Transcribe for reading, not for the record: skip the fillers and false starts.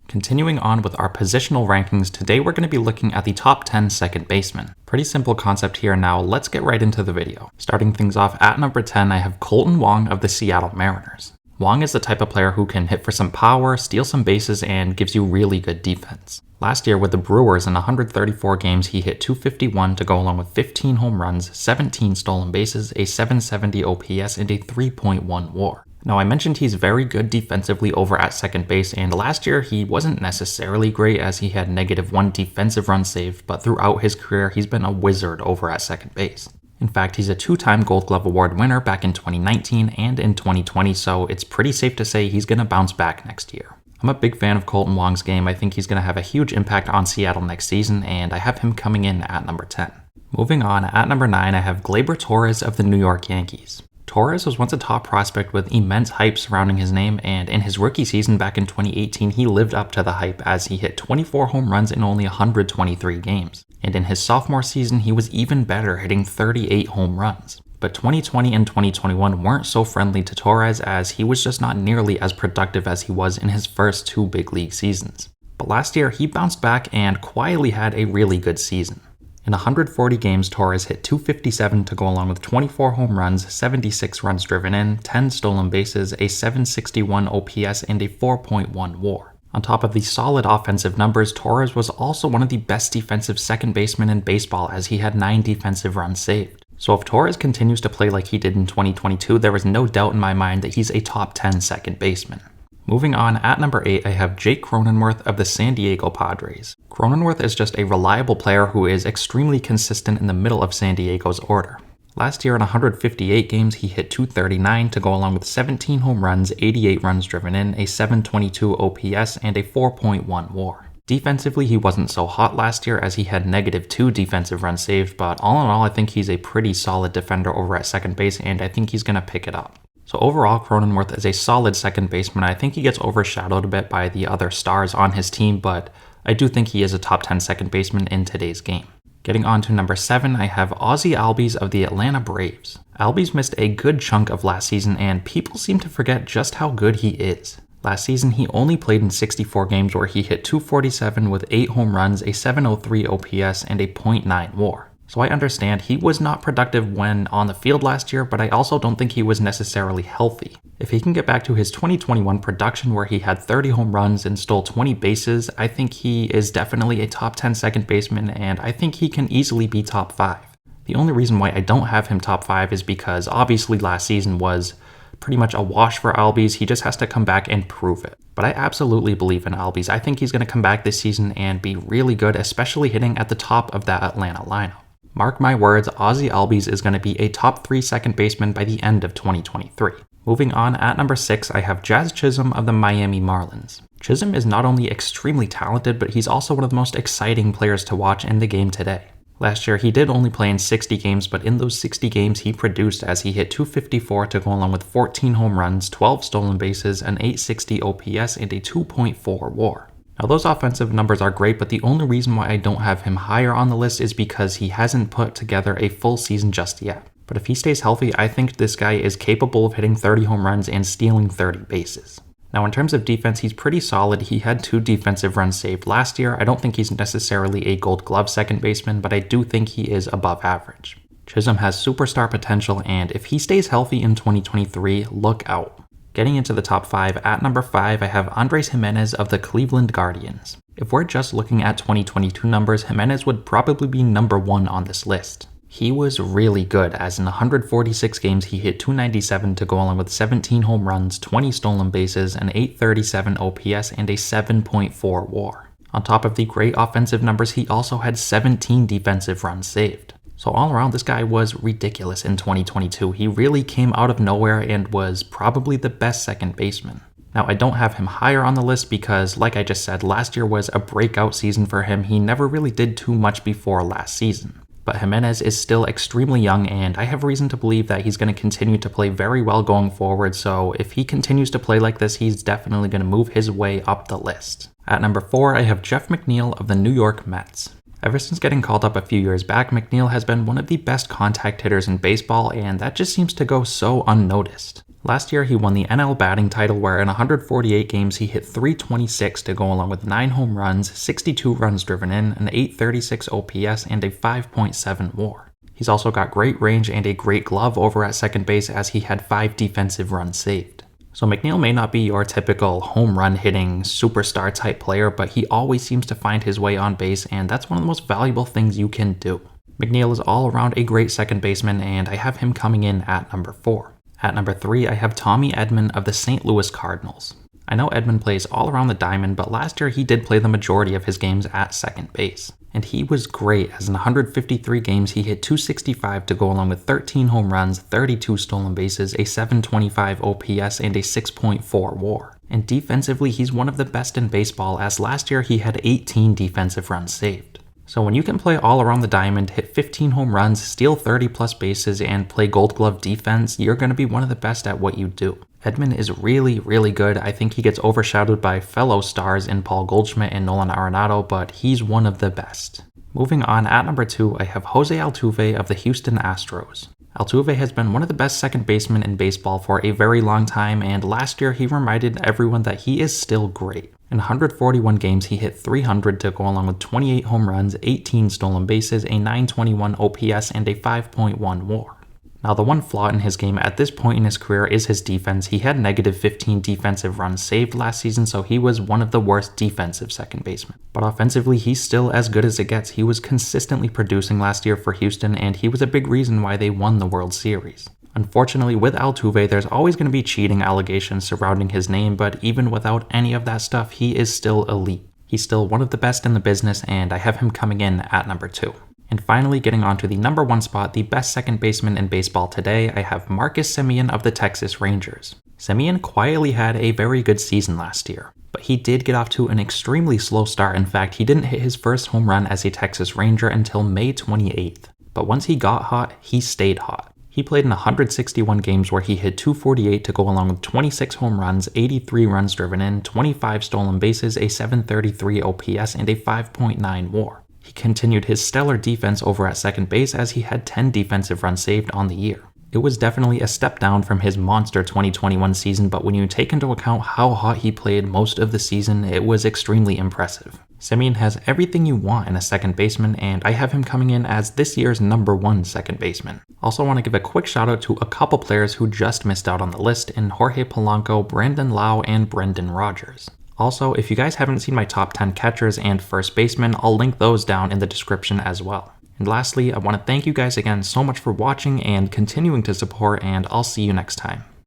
Continuing on with our positional rankings, today we're going to be looking at the top 10 second basemen. Pretty simple concept here. Now let's get right into the video. Starting things off at number 10, I have Kolten Wong of the Seattle Mariners. Wong is the type of player who can hit for some power, steal some bases, and gives you really good defense. Last year with the Brewers in 134 games, he hit .251 to go along with 15 home runs, 17 stolen bases, a .770 OPS, and a 3.1 WAR. Now I mentioned he's very good defensively over at second base, and last year he wasn't necessarily great as he had -1 defensive run saved, but throughout his career he's been a wizard over at second base. In fact, he's a 2-time Gold Glove Award winner back in 2019 and in 2020, so it's pretty safe to say he's going to bounce back next year. I'm a big fan of Kolten Wong's game. I think he's going to have a huge impact on Seattle next season, and I have him coming in at number 10. Moving on, at number 9, I have Gleyber Torres of the New York Yankees. Torres was once a top prospect with immense hype surrounding his name, and in his rookie season back in 2018, he lived up to the hype as he hit 24 home runs in only 123 games. And in his sophomore season, he was even better, hitting 38 home runs. But 2020 and 2021 weren't so friendly to Torres as he was just not nearly as productive as he was in his first 2 big league seasons. But last year, he bounced back and quietly had a really good season. In 140 games, Torres hit .257 to go along with 24 home runs, 76 runs driven in, 10 stolen bases, a .761 OPS, and a 4.1 WAR. On top of these solid offensive numbers, Torres was also one of the best defensive second basemen in baseball as he had 9 defensive runs saved. So if Torres continues to play like he did in 2022, there is no doubt in my mind that he's a top 10 second baseman. Moving on, at number 8, I have Jake Cronenworth of the San Diego Padres. Cronenworth is just a reliable player who is extremely consistent in the middle of San Diego's order. Last year in 158 games, he hit .239 to go along with 17 home runs, 88 runs driven in, a .722 OPS, and a 4.1 WAR. Defensively, he wasn't so hot last year as he had -2 defensive runs saved, but all in all, I think he's a pretty solid defender over at second base, and I think he's going to pick it up. So overall, Cronenworth is a solid second baseman. I think he gets overshadowed a bit by the other stars on his team, but I do think he is a top 10 second baseman in today's game. Getting on to number 7, I have Ozzie Albies of the Atlanta Braves. Albies missed a good chunk of last season, and people seem to forget just how good he is. Last season, he only played in 64 games where he hit .247 with 8 home runs, a .703 OPS, and a .9 WAR. So I understand he was not productive when on the field last year, but I also don't think he was necessarily healthy. If he can get back to his 2021 production where he had 30 home runs and stole 20 bases, I think he is definitely a top 10 second baseman, and I think he can easily be top 5. The only reason why I don't have him top 5 is because obviously last season was pretty much a wash for Albies. He just has to come back and prove it. But I absolutely believe in Albies. I think he's going to come back this season and be really good, especially hitting at the top of that Atlanta lineup. Mark my words, Ozzie Albies is going to be a top 3 second baseman by the end of 2023. Moving on, at number 6, I have Jazz Chisholm of the Miami Marlins. Chisholm is not only extremely talented, but he's also one of the most exciting players to watch in the game today. Last year, he did only play in 60 games, but in those 60 games, he produced as he hit .254 to go along with 14 home runs, 12 stolen bases, an .860 OPS, and a 2.4 WAR. Now those offensive numbers are great, but the only reason why I don't have him higher on the list is because he hasn't put together a full season just yet. But if he stays healthy, I think this guy is capable of hitting 30 home runs and stealing 30 bases. Now in terms of defense, he's pretty solid. He had 2 defensive runs saved last year. I don't think he's necessarily a Gold Glove second baseman, but I do think he is above average. Chisholm has superstar potential, and if he stays healthy in 2023, look out. Getting into the top 5, at number 5, I have Andres Gimenez of the Cleveland Guardians. If we're just looking at 2022 numbers, Gimenez would probably be number 1 on this list. He was really good, as in 146 games he hit .297 to go along with 17 home runs, 20 stolen bases, an .837 OPS, and a 7.4 WAR. On top of the great offensive numbers, he also had 17 defensive runs saved. So all around, this guy was ridiculous in 2022. He really came out of nowhere and was probably the best second baseman. Now, I don't have him higher on the list because, like I just said, last year was a breakout season for him. He never really did too much before last season. But Gimenez is still extremely young, and I have reason to believe that he's going to continue to play very well going forward. So if he continues to play like this, he's definitely going to move his way up the list. At number 4, I have Jeff McNeil of the New York Mets. Ever since getting called up a few years back, McNeil has been one of the best contact hitters in baseball, and that just seems to go so unnoticed. Last year, he won the NL batting title where in 148 games he hit .326 to go along with 9 home runs, 62 runs driven in, an .836 OPS, and a 5.7 WAR. He's also got great range and a great glove over at second base as he had 5 defensive runs saved. So McNeil may not be your typical home run hitting superstar type player, but he always seems to find his way on base, and that's one of the most valuable things you can do. McNeil is all around a great second baseman, and I have him coming in at number 4. At number 3, I have Tommy Edman of the St. Louis Cardinals. I know Edman plays all around the diamond, but last year he did play the majority of his games at second base. And he was great, as in 153 games he hit .265 to go along with 13 home runs, 32 stolen bases, a 725 OPS, and a 6.4 WAR. And defensively, he's one of the best in baseball, as last year he had 18 defensive runs saved. So when you can play all around the diamond, hit 15 home runs, steal 30 plus bases, and play Gold Glove defense, you're going to be one of the best at what you do. Edman is really, really good. I think he gets overshadowed by fellow stars in Paul Goldschmidt and Nolan Arenado, but he's one of the best. Moving on, at number 2, I have Jose Altuve of the Houston Astros. Altuve has been one of the best second basemen in baseball for a very long time, and last year he reminded everyone that he is still great. In 141 games, he hit .300 to go along with 28 home runs, 18 stolen bases, a 921 OPS, and a 5.1 WAR. Now, the one flaw in his game at this point in his career is his defense. He had negative 15 defensive runs saved last season, so he was one of the worst defensive second basemen. But offensively, he's still as good as it gets. He was consistently producing last year for Houston, and he was a big reason why they won the World Series. Unfortunately, with Altuve, there's always going to be cheating allegations surrounding his name, but even without any of that stuff, he is still elite. He's still one of the best in the business, and I have him coming in at number 2. And finally, getting on to the number 1 spot, the best second baseman in baseball today, I have Marcus Semien of the Texas Rangers. Semien quietly had a very good season last year, but he did get off to an extremely slow start. In fact, he didn't hit his first home run as a Texas Ranger until May 28th. But once he got hot, he stayed hot. He played in 161 games where he hit .248 to go along with 26 home runs, 83 runs driven in, 25 stolen bases, a 733 OPS, and a 5.9 WAR. He continued his stellar defense over at second base as he had 10 defensive runs saved on the year. It was definitely a step down from his monster 2021 season, but when you take into account how hot he played most of the season, it was extremely impressive. Semien has everything you want in a second baseman, and I have him coming in as this year's number 1 second baseman. Also want to give a quick shout out to a couple players who just missed out on the list in Jorge Polanco, Brandon Lau, and Brendan Rodgers. Also, if you guys haven't seen my top 10 catchers and first basemen, I'll link those down in the description as well. And lastly, I want to thank you guys again so much for watching and continuing to support, and I'll see you next time.